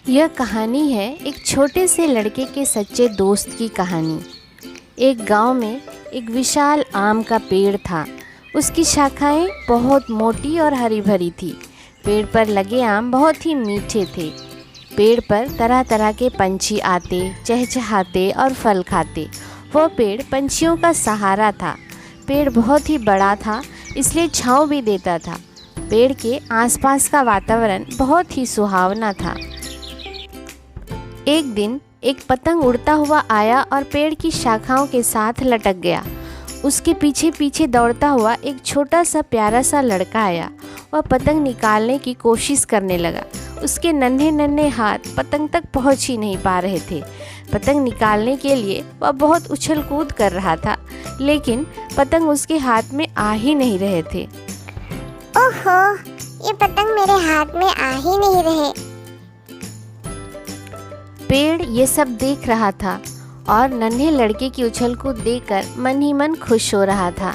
यह कहानी है एक छोटे से लड़के के सच्चे दोस्त की कहानी। एक गांव में एक विशाल आम का पेड़ था। उसकी शाखाएं बहुत मोटी और हरी भरी थी। पेड़ पर लगे आम बहुत ही मीठे थे। पेड़ पर तरह तरह के पंछी आते, चहचहाते और फल खाते। वह पेड़ पंछियों का सहारा था। पेड़ बहुत ही बड़ा था, इसलिए छांव भी देता था। पेड़ के आसपास का वातावरण बहुत ही सुहावना था। एक दिन एक पतंग उड़ता हुआ आया और पेड़ की शाखाओं के साथ लटक गया। उसके पीछे पीछे दौड़ता हुआ एक छोटा सा प्यारा सा लड़का आया। वह पतंग निकालने की कोशिश करने लगा। उसके नन्हे नन्हे हाथ पतंग तक पहुंच ही नहीं पा रहे थे। पतंग निकालने के लिए वह बहुत उछल कूद कर रहा था, लेकिन पतंग उसके हाथ में आ ही नहीं रहे थे। ओहो, ये पतंग मेरे हाथ में आ ही नहीं रहे। पेड़ ये सब देख रहा था और नन्हे लड़के की उछल कूद देखकर मन ही मन खुश हो रहा था।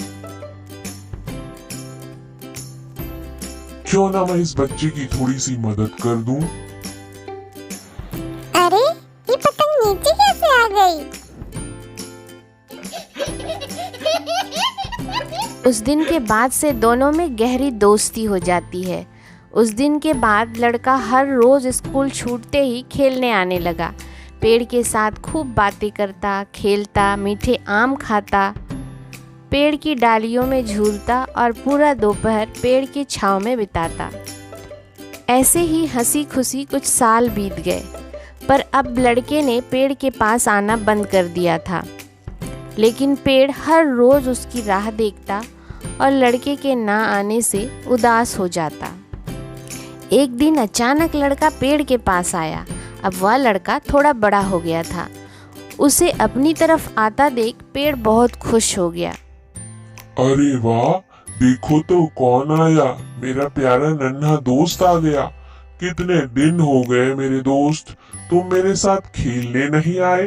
क्यों ना मैं इस बच्चे की थोड़ी सी मदद कर दूं? अरे, ये पतंग नीचे कैसे आ गई? उस दिन के बाद से दोनों में गहरी दोस्ती हो जाती है। उस दिन के बाद लड़का हर रोज़ स्कूल छूटते ही खेलने आने लगा। पेड़ के साथ खूब बातें करता, खेलता, मीठे आम खाता, पेड़ की डालियों में झूलता और पूरा दोपहर पेड़ की छांव में बिताता। ऐसे ही हंसी खुशी कुछ साल बीत गए, पर अब लड़के ने पेड़ के पास आना बंद कर दिया था। लेकिन पेड़ हर रोज़ उसकी राह देखता और लड़के के ना आने से उदास हो जाता। एक दिन अचानक लड़का पेड़ के पास आया। अब वह लड़का थोड़ा बड़ा हो गया था। उसे अपनी तरफ आता देख पेड़ बहुत खुश हो गया। अरे वाह, देखो तो कौन आया। मेरा प्यारा नन्हा दोस्त आ गया। कितने दिन हो गए मेरे दोस्त, तुम मेरे साथ खेलने नहीं आए।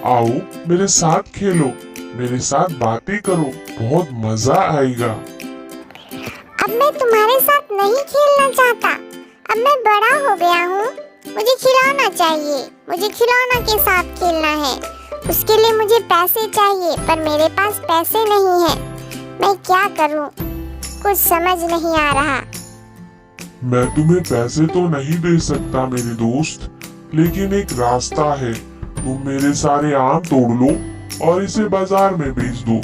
आओ मेरे साथ खेलो, मेरे साथ बातें करो, बहुत मजा आएगा। अब मैं तुम्हारे साथ नहीं खेलना चाहता। अब मैं बड़ा हो गया हूँ। मुझे खिलौना चाहिए। मुझे खिलौना के साथ खेलना है। उसके लिए मुझे पैसे चाहिए, पर मेरे पास पैसे नहीं है। मैं क्या करूँ? कुछ समझ नहीं आ रहा। मैं तुम्हें पैसे तो नहीं दे सकता मेरे दोस्त, लेकिन एक रास्ता है। तुम मेरे सारे आम तोड़ लो और इसे बाजार में बेच दो।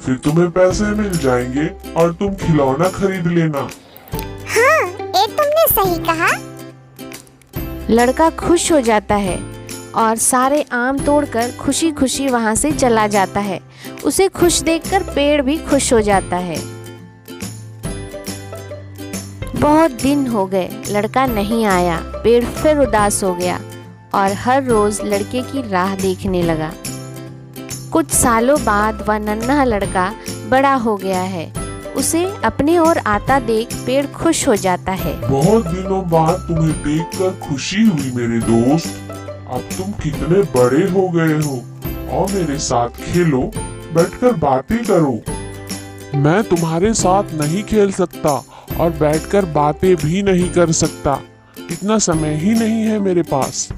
फिर तुम्हें पैसे मिल जाएंगे और तुम खिलौना खरीद लेना। हाँ, ये तुमने सही कहा। लड़का खुश हो जाता है और सारे आम तोड़कर खुशी खुशी वहाँ से चला जाता है। उसे खुश देखकर पेड़ भी खुश हो जाता है। बहुत दिन हो गए, लड़का नहीं आया। पेड़ फिर उदास हो गया और हर रोज लड़के की राह देखने लगा। कुछ सालों बाद वह नन्हा लड़का बड़ा हो गया है। उसे अपने ओर आता देख पेड़ खुश हो जाता है। बहुत दिनों बाद तुम्हें देखकर खुशी हुई मेरे दोस्त। अब तुम कितने बड़े हो गए हो और मेरे साथ खेलो, बैठकर बातें करो। मैं तुम्हारे साथ नहीं खेल सकता और बैठकर बातें भी नहीं कर सकता। इतना समय ही नहीं है मेरे पास।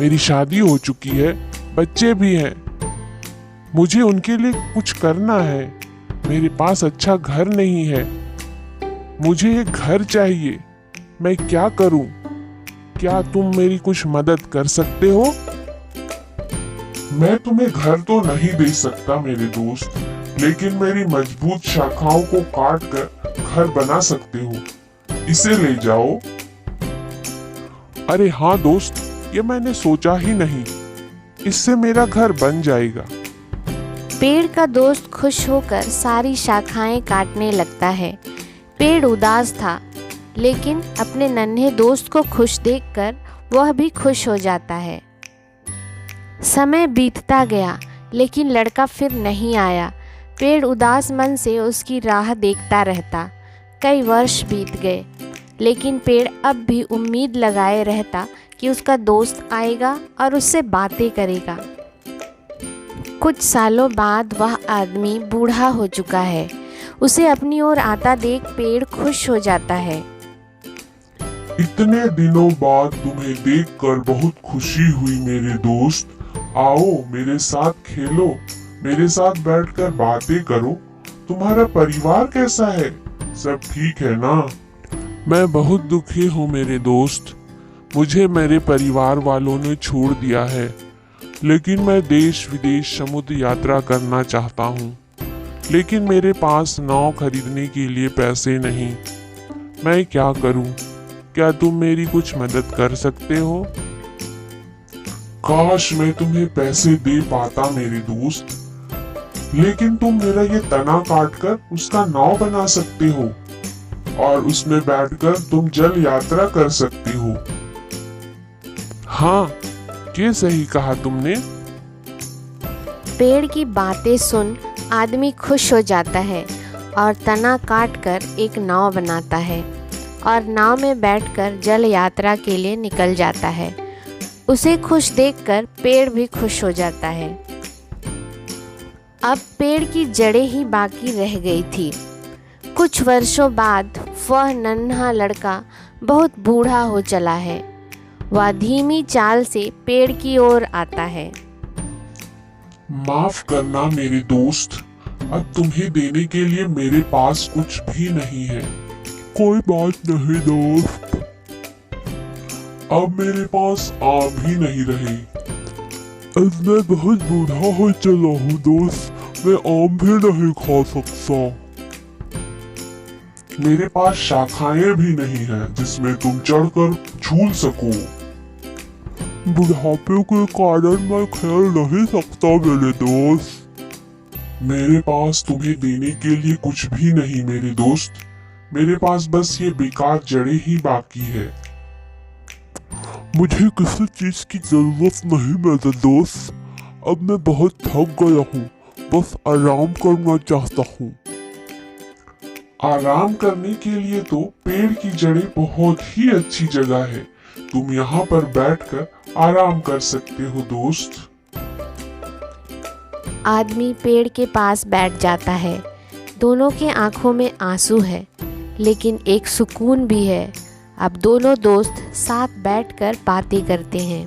मेरी शादी हो चुकी है, बच्चे भी हैं। मुझे उनके लिए कुछ करना है। मेरे पास अच्छा घर नहीं है। मुझे एक घर चाहिए। मैं क्या करूं? क्या तुम मेरी कुछ मदद कर सकते हो? मैं तुम्हें घर तो नहीं दे सकता मेरे दोस्त, लेकिन मेरी मजबूत शाखाओं को काट कर घर बना सकते हो। इसे ले जाओ। अरे हाँ दोस्त, ये मैंने सोचा ही नहीं। इससे मेरा घर बन जाएगा। पेड़ का दोस्त खुश होकर सारी शाखाएं काटने लगता है। पेड़ उदास था, लेकिन अपने नन्हे दोस्त को खुश देखकर वह भी खुश हो जाता है। समय बीतता गया, लेकिन लड़का फिर नहीं आया। पेड़ उदास मन से उसकी राह देखता रहता। कई वर्ष बीत गए, लेकिन पेड़ अब भी उम्मीद लगाए रहता कि उसका दोस्त आएगा और उससे बातें करेगा। कुछ सालों बाद वह आदमी बूढ़ा हो चुका है। उसे अपनी ओर आता देख पेड़ खुश हो जाता है। इतने दिनों बाद तुम्हें देखकर बहुत खुशी हुई मेरे दोस्त। आओ मेरे साथ खेलो, मेरे साथ बैठकर बातें करो। तुम्हारा परिवार कैसा है? सब ठीक है ना? मैं बहुत दुखी हूँ मेरे दोस्त। मुझे मेरे परिवार वालों ने छोड़ दिया है, लेकिन मैं देश विदेश समुद्र यात्रा करना चाहता हूँ। लेकिन मेरे पास नाव खरीदने के लिए पैसे नहीं। मैं क्या करूँ? क्या तुम मेरी कुछ मदद कर सकते हो? काश मैं तुम्हें पैसे दे पाता मेरे दोस्त, लेकिन तुम मेरा ये तना काटकर उसका नाव बना सकते हो और उसमें बैठकर तुम जल यात्रा कर सकते हो। हाँ, ये सही कहा तुमने। पेड़ की बातें सुन आदमी खुश हो जाता है और तना काट कर एक नाव बनाता है और नाव में बैठकर जल यात्रा के लिए निकल जाता है। उसे खुश देखकर पेड़ भी खुश हो जाता है। अब पेड़ की जड़ें ही बाकी रह गई थी। कुछ वर्षों बाद वह नन्हा लड़का बहुत बूढ़ा हो चला है। वह धीमी चाल से पेड़ की ओर आता है। माफ करना मेरे दोस्त, अब तुम्हें देने के लिए मेरे पास कुछ भी नहीं है। कोई बात नहीं दोस्त, अब मेरे पास आम भी नहीं रहे। अब मैं बहुत बूढ़ा हो चला हूँ दोस्त, मैं आम भी नहीं खा सकता। मेरे पास शाखाएं भी नहीं है जिसमें तुम चढ़कर झूल सको। बुढ़ापे के कारण मैं खेल नहीं सकता मेरे दोस्त। मेरे पास तुम्हें देने के लिए कुछ भी नहीं मेरे दोस्त, मेरे पास बस ये बेकार जड़ें ही बाकी है। मुझे किसी चीज की जरूरत नहीं मेरे दोस्त, अब मैं बहुत थक गया हूँ, बस आराम करना चाहता हूँ। आराम करने के लिए तो पेड़ की जड़ें बहुत ही अच्छी जगह है। तुम यहाँ पर बैठकर आराम कर सकते हो दोस्त। आदमी पेड़ के पास बैठ जाता है। दोनों के आंखों में आंसू है, लेकिन एक सुकून भी है। अब दोनों दोस्त साथ बैठकर बातें करते हैं।